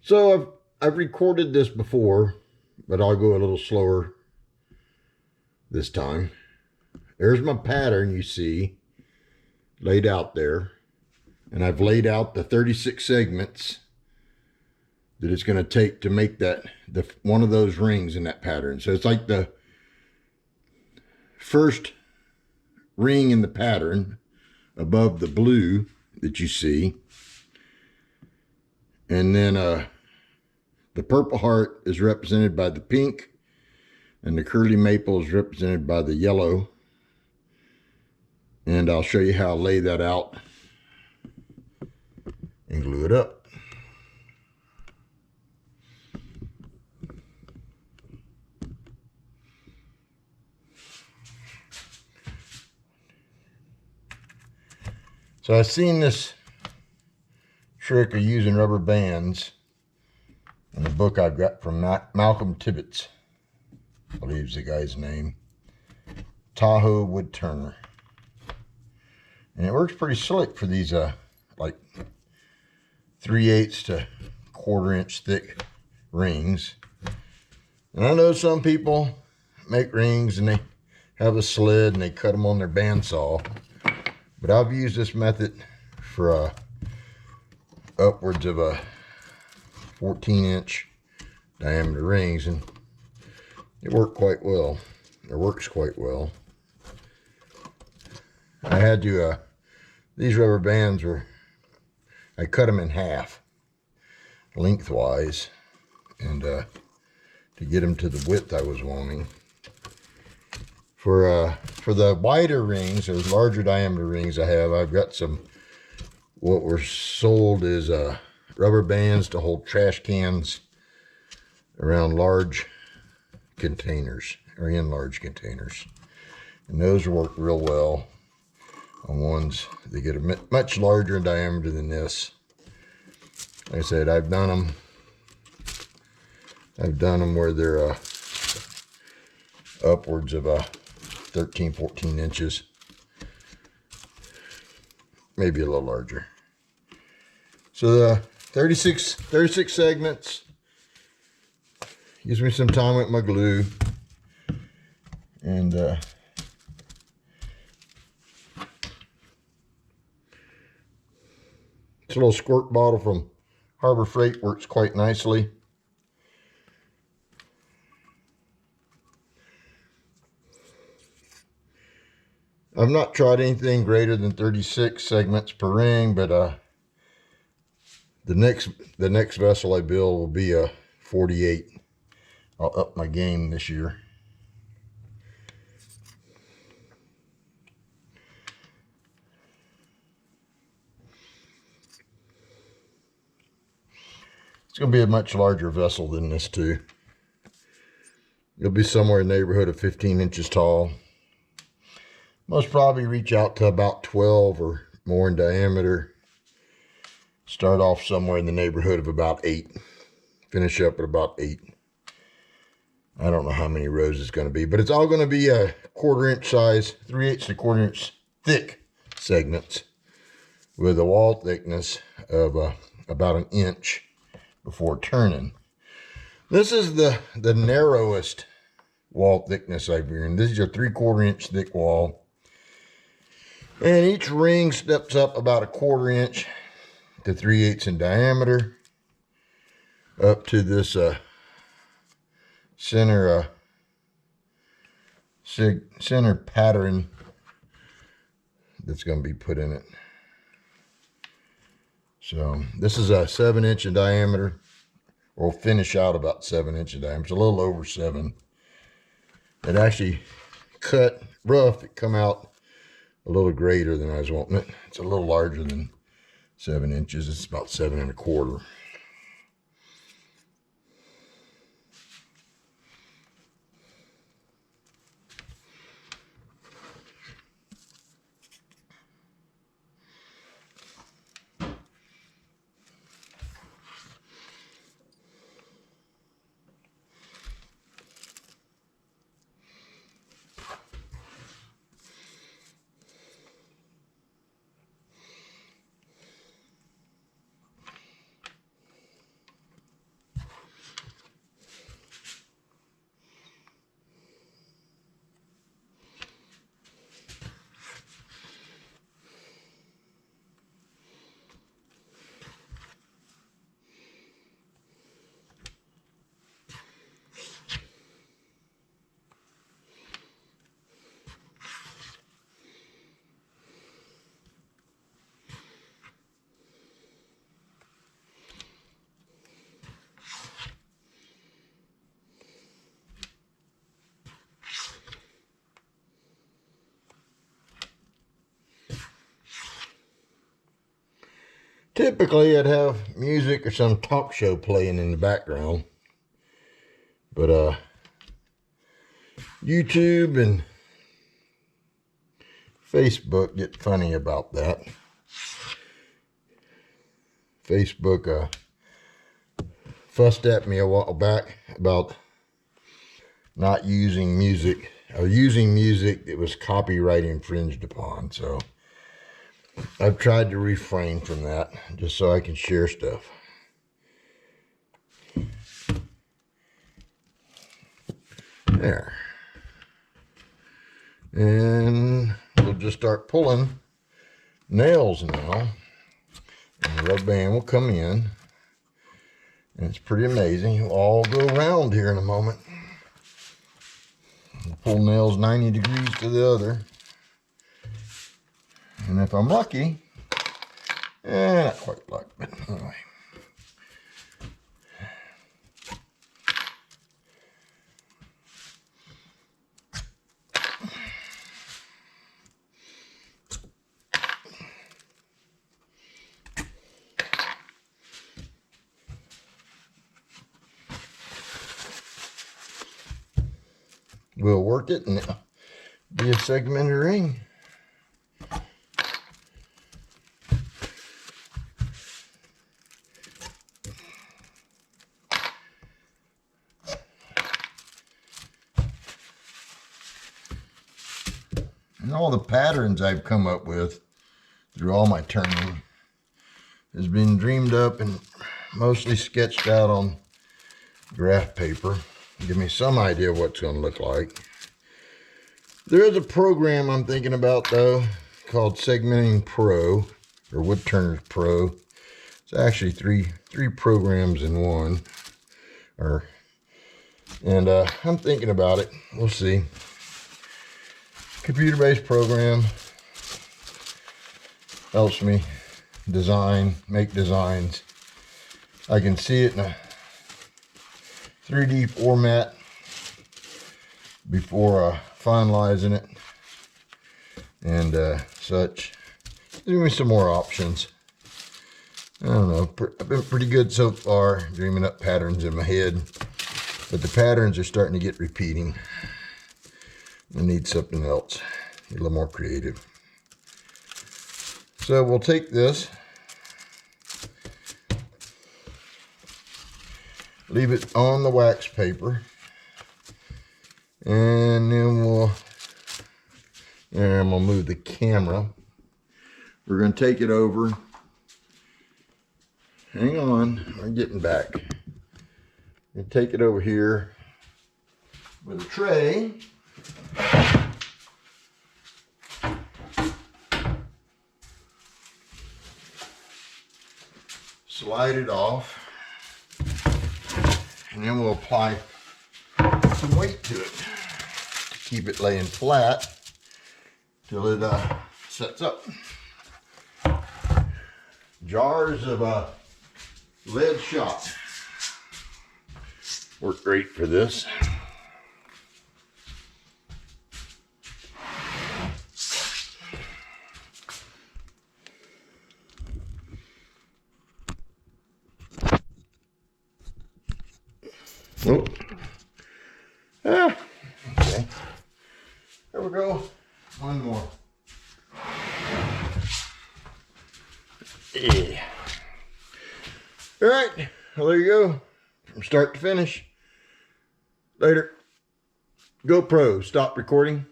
So I've recorded this before, but I'll go a little slower this time. There's my pattern you see laid out there. And I've laid out the 36 segments that it's going to take to make that one of those rings in that pattern. So it's like the first ring in the pattern above the blue that you see. And then the purple heart is represented by the pink, and the curly maple is represented by the yellow. And I'll show you how I lay that out and glue it up. So I've seen this trick of using rubber bands in a book I've got from Malcolm Tibbetts, I believe is the guy's name, Tahoe Wood Turner. And it works pretty slick for these like 3/8 to 1/4 inch thick rings. And I know some people make rings and they have a sled and they cut them on their bandsaw. But I've used this method for upwards of a 14-inch diameter rings, and it worked quite well. It works quite well. I had to, these rubber bands I cut them in half lengthwise, and to get them to the width I was wanting. For the wider rings, those larger diameter rings I've got some, what were sold is rubber bands to hold trash cans around large containers, or in large containers. And those work real well on ones that get a much larger in diameter than this. Like I said, I've done them where they're upwards of 13, 14 inches, maybe a little larger. So the 36 segments, gives me some time with my glue, and this little squirt bottle from Harbor Freight works quite nicely. I've not tried anything greater than 36 segments per ring, but the next vessel I build will be a 48. I'll up my game this year. It's going to be a much larger vessel than this too. It'll be somewhere in the neighborhood of 15 inches tall. Most probably reach out to about 12 or more in diameter. Start off somewhere in the neighborhood of about 8. Finish up at about 8. I don't know how many rows it's going to be, but it's all going to be a 1/4 inch size, 3/8 to 1/4 inch thick segments with a wall thickness of about 1 inch before turning. This is the narrowest wall thickness I've used. This is a 3/4 inch thick wall. And each ring steps up about a 1/4 inch to 3/8 in diameter up to this center pattern that's going to be put in it. So this is a 7-inch in diameter, or finish out about 7-inch in diameter. It's a little over 7. It actually cut rough. It come out a little greater than I was wanting it. It's a little larger than 7 inches. It's about 7 1/4. Typically I'd have music or some talk show playing in the background. But YouTube and Facebook get funny about that. Facebook fussed at me a while back about not using music, or using music that was copyright infringed upon. So I've tried to refrain from that just so I can share stuff. There. And we'll just start pulling nails now. And the rubber band will come in. And it's pretty amazing. It'll all go around here in a moment. We'll pull nails 90 degrees to the other. And if I'm lucky, not quite lucky, but anyway. We'll work it and it'll be a segmented ring. And all the patterns I've come up with through all my turning has been dreamed up and mostly sketched out on graph paper. Give me some idea what it's going to look like. There is a program I'm thinking about though called Segmenting Pro, or Woodturners Pro. It's actually three programs in one. I'm thinking about it. We'll see. Computer-based program helps me make designs. I can see it in a 3D format before finalizing it and such. Give me some more options. I don't know, I've been pretty good so far dreaming up patterns in my head, but the patterns are starting to get repeating. I need something else, get a little more creative. So we'll take this, leave it on the wax paper, and then I'm gonna move the camera. We're gonna take it over. Hang on, I'm getting back. And take it over here with a tray. Slide it off. And then we'll apply some weight to it to keep it laying flat till it sets up. Jars of lead shot work great for this. Oh. Okay. There we go. One more. Yeah. All right. Well, there you go. From start to finish. Later. GoPro, stop recording.